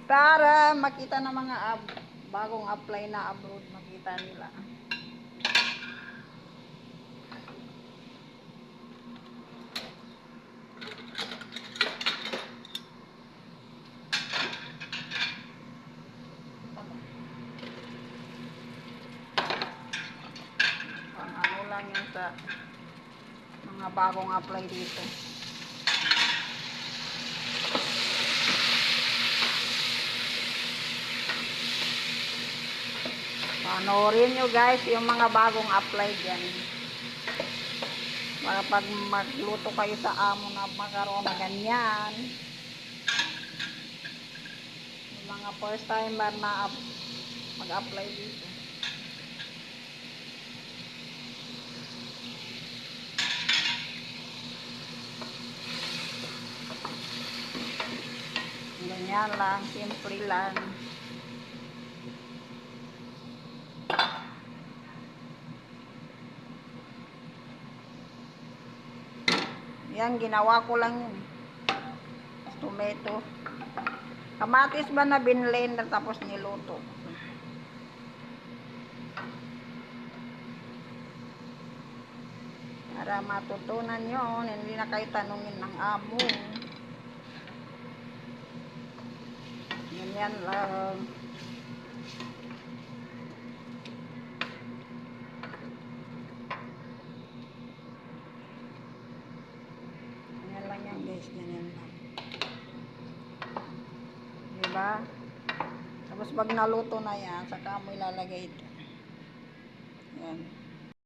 Para makita ng mga bagong apply na abroad, makita nila. Pang ano lang yan sa mga bagong apply dito. Panoorin nyo guys yung mga bagong apply dyan. Para pag magluto kayo sa amo na magkaroon na ganyan. Yung mga first timer na mag-apply dito. Ganyan lang, simple lang. Yan, ginawa ko lang yun. Tomato. Kamatis ba na binlender tapos niluto? Para matutunan yun, hindi na kayo tanungin ng amo. Ganyan lang. Ganyan lang yan guys, ganyan lang. Diba? Tapos pag naluto na yan, saka mo ilalagay ito. Yan.